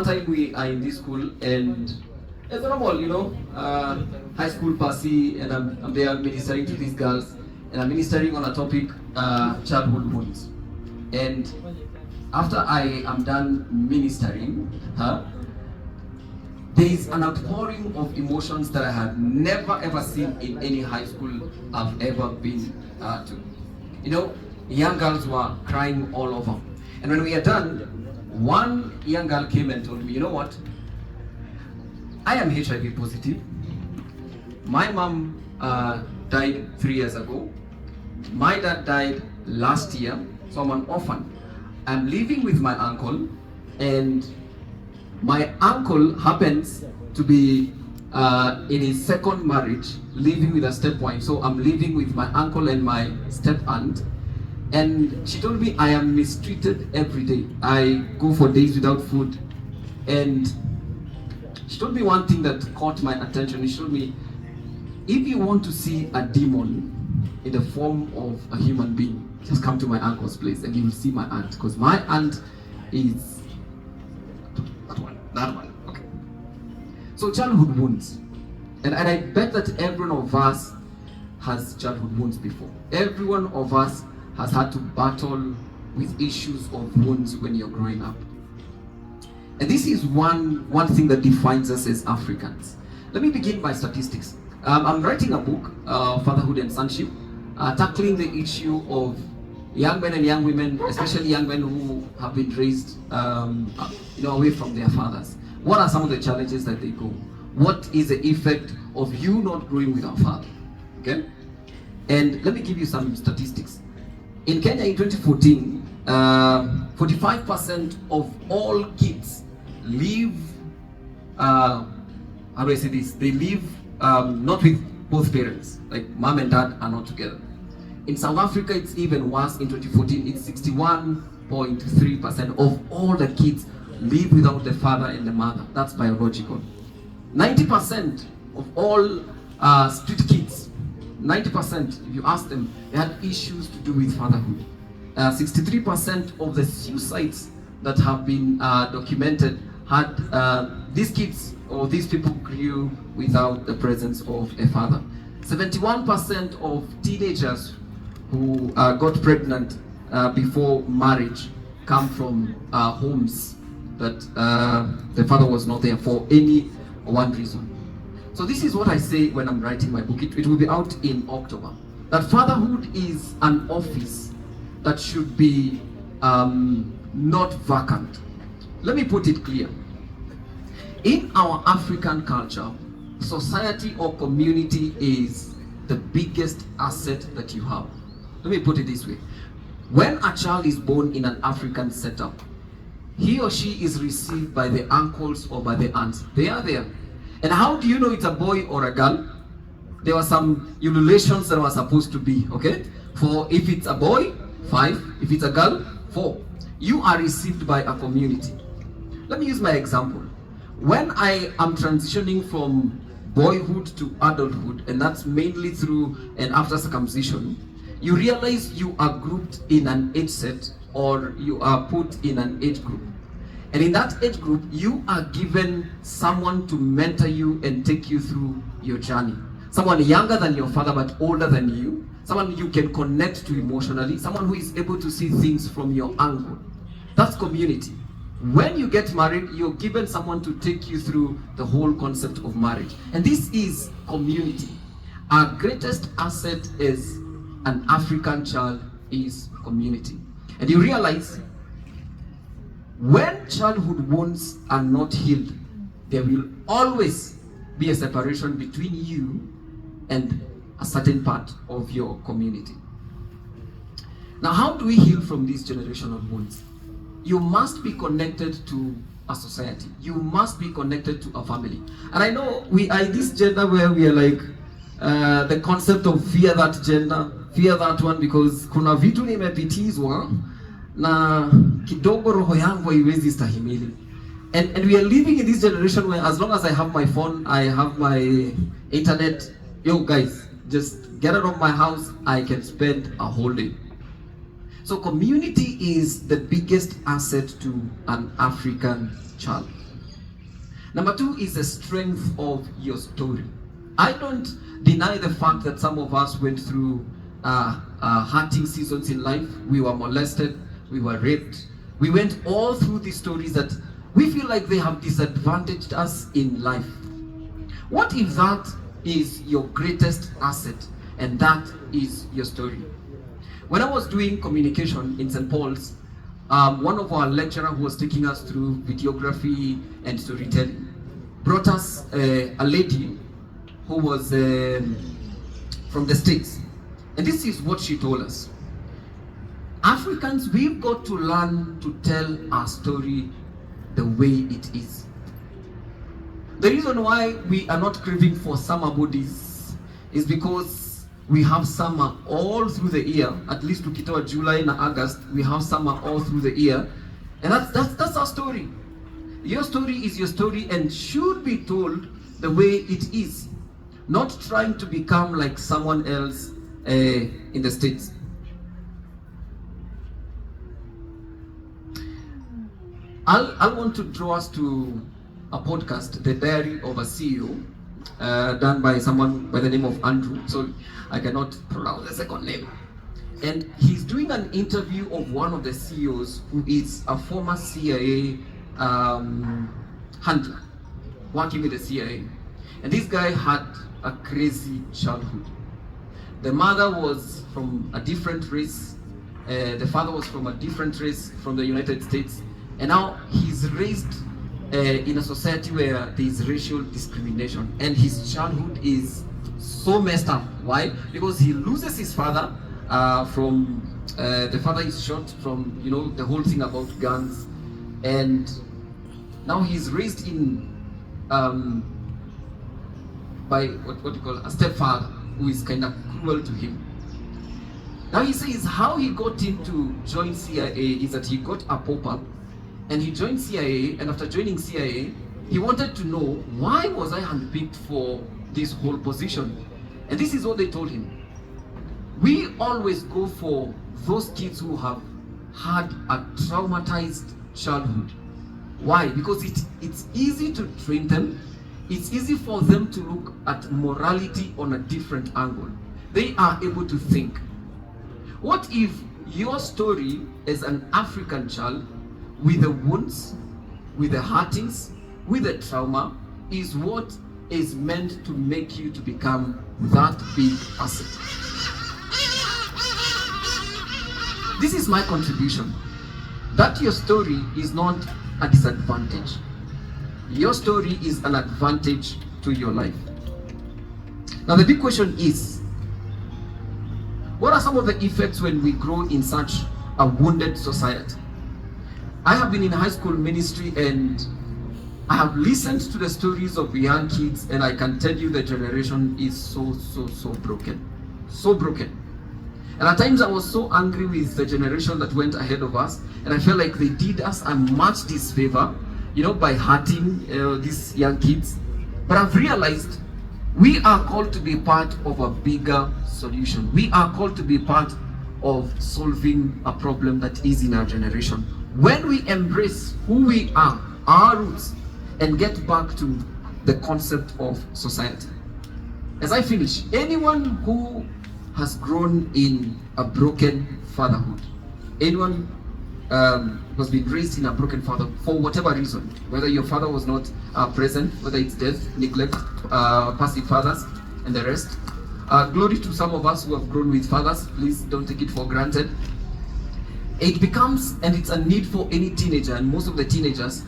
one time we are in this school and it's normal, high school passy, and I'm there ministering to these girls, and I'm ministering on a topic, childhood wounds. And after I am done ministering, there is an outpouring of emotions that I had never ever seen in any high school I've ever been to. Young girls were crying all over. And when we are done, one young girl came and told me, you know what? I am HIV positive. My mom died 3 years ago. My dad died last year, so I'm an orphan. I'm living with my uncle, and my uncle happens to be in his second marriage, living with a stepwife. So I'm living with my uncle and my step aunt. And she told me I am mistreated every day. I go for days without food. And she told me one thing that caught my attention. She told me, if you want to see a demon in the form of a human being, just come to my uncle's place and you will see my aunt. Because my aunt is that one. Okay. So childhood wounds. And I bet that every one of us has childhood wounds before. Every one of us has had to battle with issues of wounds when you're growing up. And this is one thing that defines us as Africans. Let me begin by statistics. I'm writing a book, Fatherhood and Sonship, tackling the issue of young men and young women, especially young men who have been raised away from their fathers. What are some of the challenges that they go? What is the effect of you not growing with our father? Okay? And let me give you some statistics. In Kenya in 2014, 45% of all kids live, how do I say this? They live not with both parents, like mom and dad are not together. In South Africa, it's even worse. In 2014, it's 61.3% of all the kids live without the father and the mother. That's biological. 90% of all street kids, 90%, if you ask them, they had issues to do with fatherhood. 63% of the suicides that have been documented had these kids or these people grew without the presence of a father. 71% of teenagers who got pregnant before marriage come from homes that the father was not there for any one reason. So this is what I say when I'm writing my book. It will be out in October. That fatherhood is an office that should be not vacant. Let me put it clear. In our African culture, society or community is the biggest asset that you have. Let me put it this way. When a child is born in an African setup, he or she is received by the uncles or by the aunts. They are there. And how do you know it's a boy or a girl? There were some ululations that were supposed to be, okay? For if it's a boy, 5. If it's a girl, 4. You are received by a community. Let me use my example. When I am transitioning from boyhood to adulthood, and that's mainly through and after circumcision, you realize you are grouped in an age set, or you are put in an age group. And in that age group, you are given someone to mentor you and take you through your journey. Someone younger than your father but older than you. Someone you can connect to emotionally. Someone who is able to see things from your angle. That's community. When you get married, you're given someone to take you through the whole concept of marriage. And this is community. Our greatest asset as an African child is community. And you realize when childhood wounds are not healed, there will always be a separation between you and a certain part of your community. Now, how do we heal from these generational wounds? You must be connected to a society. You must be connected to a family. And I know we are in this gender where we are like, the concept of fear that gender, fear that one, because kuna vitu nimepitizwa na kidogo roho yangu haiwezi stahimili. And we are living in this generation where as long as I have my phone, I have my internet, yo guys, just get out of my house, I can spend a whole day. So community is the biggest asset to an African child. Number two is the strength of your story. I don't deny the fact that some of us went through hurting seasons in life. We were molested, we were raped. We went all through these stories that we feel like they have disadvantaged us in life. What if that is your greatest asset and that is your story? When I was doing communication in St. Paul's, one of our lecturers who was taking us through videography and storytelling brought us a lady who was from the States. And this is what she told us. Africans, we've got to learn to tell our story the way it is. The reason why we are not craving for summer bodies is because we have summer all through the year. At least tukitoa July and August, we have summer all through the year. And that's our story. Your story is your story and should be told the way it is. Not trying to become like someone else in the States. I want to draw us to a podcast, The Diary of a CEO, done by someone by the name of Andrew, so I cannot pronounce the second name. And he's doing an interview of one of the CEOs who is a former CIA handler, working with the CIA. And this guy had a crazy childhood. The mother was from a different race, the father was from a different race from the United States, and now he's raised in a society where there is racial discrimination, and his childhood is so messed up. Why? Because he loses his father the father is shot from, the whole thing about guns, and now he's raised in by what you call a stepfather who is kind of cruel to him. Now he says how he got him to join CIA is that he got a pop-up and he joined CIA, and after joining CIA, he wanted to know, why was I handpicked for this whole position? And this is what they told him. We always go for those kids who have had a traumatized childhood. Why? Because it's easy to train them. It's easy for them to look at morality on a different angle. They are able to think. What if your story as an African child, with the wounds, with the hurtings, with the trauma, is what is meant to make you to become that big asset? This is my contribution. That your story is not a disadvantage. Your story is an advantage to your life. Now the big question is, what are some of the effects when we grow in such a wounded society? I have been in high school ministry and I have listened to the stories of young kids, and I can tell you the generation is so broken. So broken. And at times I was so angry with the generation that went ahead of us, and I felt like they did us a much disfavor, by hurting these young kids. But I've realized we are called to be part of a bigger solution. We are called to be part of solving a problem that is in our generation. When we embrace who we are, our roots, and get back to the concept of society. As I finish, anyone who has grown in a broken fatherhood, anyone who has been raised in a broken father for whatever reason, whether your father was not present, whether it's death, neglect, passive fathers, and the rest. Glory to some of us who have grown with fathers. Please don't take it for granted. It becomes, and it's a need for any teenager, and most of the teenagers,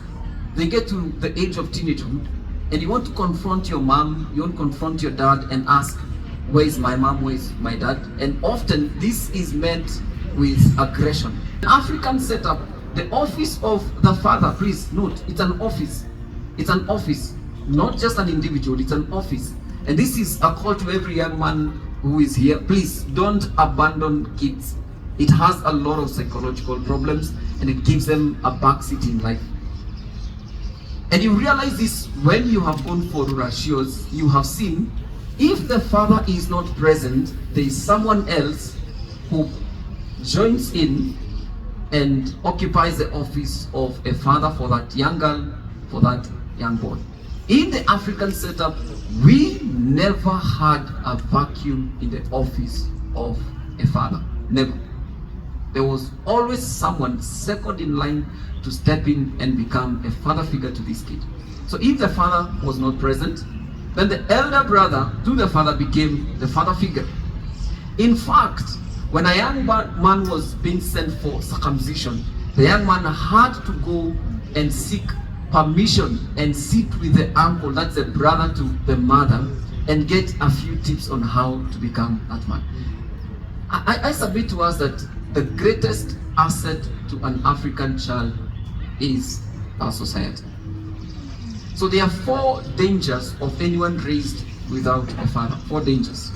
they get to the age of teenagehood, and you want to confront your mom, you want to confront your dad and ask, where is my mom, where is my dad? And often this is met with aggression. An African setup, the office of the father, please note, it's an office. It's an office, not just an individual, it's an office. And this is a call to every young man who is here. Please don't abandon kids. It has a lot of psychological problems and it gives them a backseat in life. And you realize this when you have gone for ratios. You have seen, if the father is not present, there is someone else who joins in and occupies the office of a father for that young girl, for that young boy. In the African setup, we never had a vacuum in the office of a father. Never. There was always someone second in line to step in and become a father figure to this kid. So if the father was not present, then the elder brother to the father became the father figure. In fact, when a young man was being sent for circumcision, the young man had to go and seek permission and sit with the uncle, that's the brother to the mother, and get a few tips on how to become that man. I submit to us that the greatest asset to an African child is our society. So there are 4 dangers of anyone raised without a father. 4 dangers.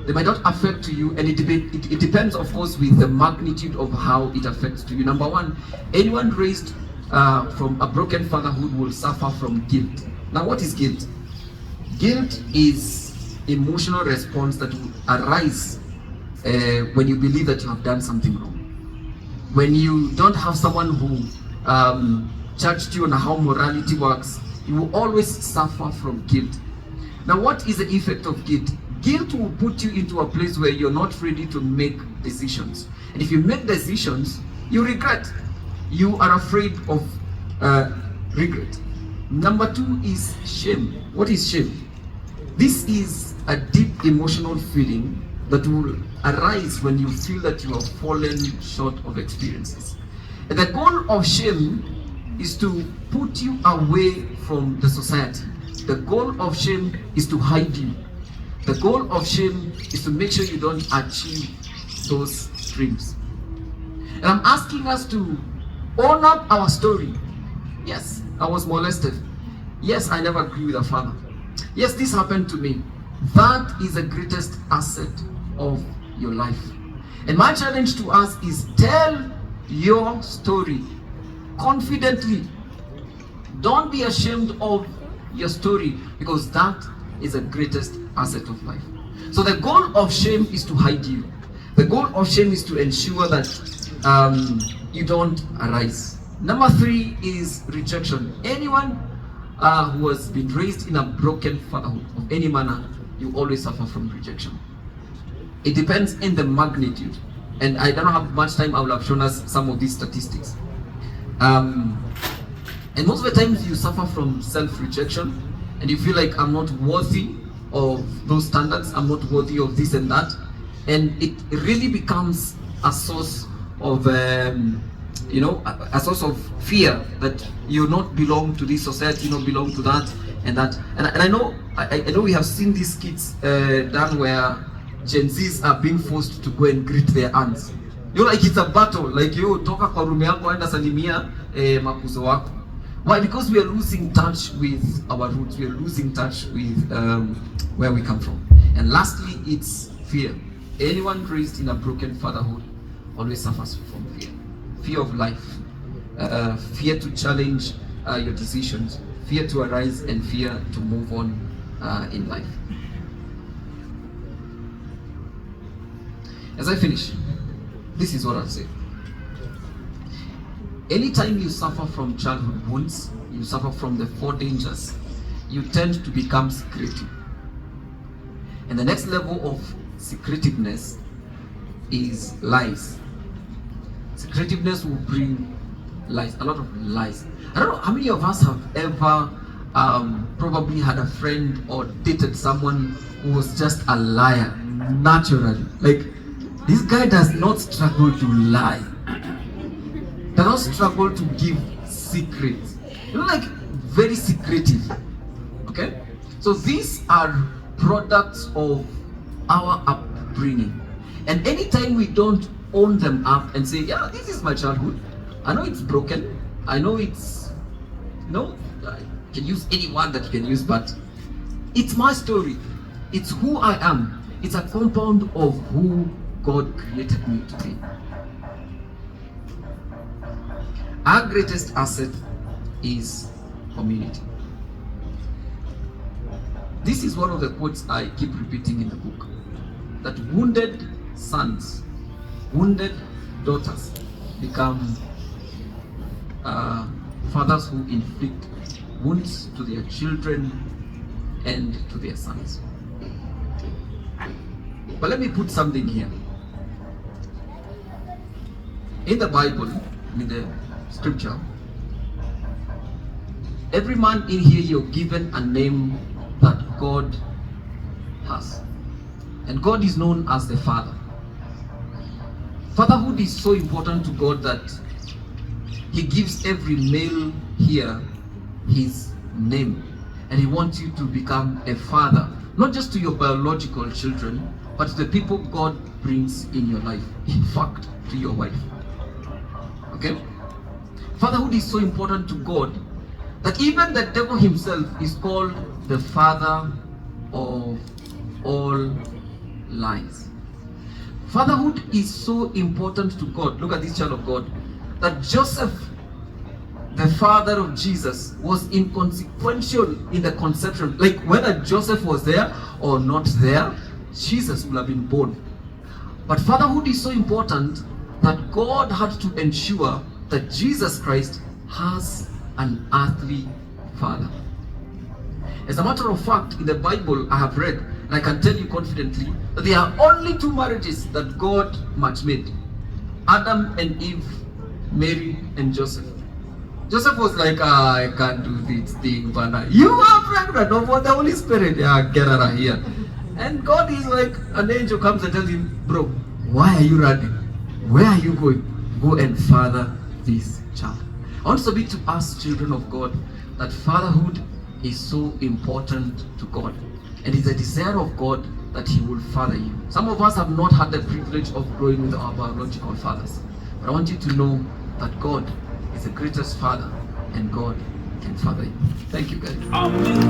They might not affect you, and it depends, of course, with the magnitude of how it affects to you. Number 1, anyone raised from a broken fatherhood will suffer from guilt. Now, what is guilt? Guilt is emotional response that will arise when you believe that you have done something wrong. When you don't have someone who judged you on how morality works, you will always suffer from guilt. Now, what is the effect of guilt? Guilt will put you into a place where you're not ready to make decisions. And if you make decisions, you regret. You are afraid of regret. Number 2 is shame. What is shame? This is a deep emotional feeling that will arise when you feel that you have fallen short of experiences. And the goal of shame is to put you away from the society. The goal of shame is to hide you. The goal of shame is to make sure you don't achieve those dreams. And I'm asking us to own up our story. Yes, I was molested. Yes, I never agree with a father. Yes, this happened to me. That is the greatest asset of your life. And my challenge to us is tell your story confidently. Don't be ashamed of your story, because that is the greatest asset of life. So the goal of shame is to hide you. The goal of shame is to ensure that you don't arise. Number 3 is rejection. Anyone who has been raised in a broken fatherhood of any manner, you always suffer from rejection. It depends in the magnitude. And I don't have much time. I will have shown us some of these statistics. And most of the times you suffer from self-rejection, and you feel like I'm not worthy of those standards, I'm not worthy of this and that. And it really becomes a source of, a source of fear that you not belong to this society, you not belong to that and that. And I know we have seen these kids done where Gen Zs are being forced to go and greet their aunts. Like it's a battle, like you toka kwa room yako enda salimia makuzo wako. Why? Because we are losing touch with our roots. We are losing touch with where we come from. And lastly, it's fear. Anyone raised in a broken fatherhood always suffers from fear. Fear of life, fear to challenge your decisions, fear to arise, and fear to move on in life. As I finish, this is what I'll say. Anytime you suffer from childhood wounds, you suffer from the 4 dangers, you tend to become secretive. And the next level of secretiveness is lies. Secretiveness will bring lies, a lot of lies. I don't know how many of us have ever probably had a friend or dated someone who was just a liar, naturally. Like, this guy does not struggle to lie. Does not struggle to give secrets. Like very secretive. Okay? So these are products of our upbringing. And anytime we don't own them up and say, yeah, this is my childhood. I know it's broken. I know it's, I can use any word that you can use, but it's my story. It's who I am. It's a compound of who God created me to be. Our greatest asset is community. This is one of the quotes I keep repeating in the book. That wounded sons, wounded daughters become fathers who inflict wounds to their children and to their sons. But let me put something here. In the Bible, in the scripture, every man in here, you're given a name that God has. And God is known as the Father. Fatherhood is so important to God that He gives every male here his name. And He wants you to become a father, not just to your biological children, but to the people God brings in your life. In fact, to your wife. Okay? Fatherhood is so important to God that even the devil himself is called the father of all lies. Fatherhood is so important to God. Look at this child of God. That Joseph, the father of Jesus, was inconsequential in the conception. Like whether Joseph was there or not there, Jesus will have been born. But fatherhood is so important that God had to ensure that Jesus Christ has an earthly father. As a matter of fact, in the Bible I have read, and I can tell you confidently, that there are only two marriages that God match-made. Adam and Eve, Mary and Joseph. Joseph was like, I can't do this thing, but you are pregnant of the Holy Spirit. Yeah, get out of here. And God is like, an angel comes and tells him, bro, why are you running? Where are you going? Go and father this child. I want to submit to us, children of God, that fatherhood is so important to God. And it's a desire of God that He will father you. Some of us have not had the privilege of growing with our biological fathers. But I want you to know that God is the greatest father and God can father you. Thank you, guys.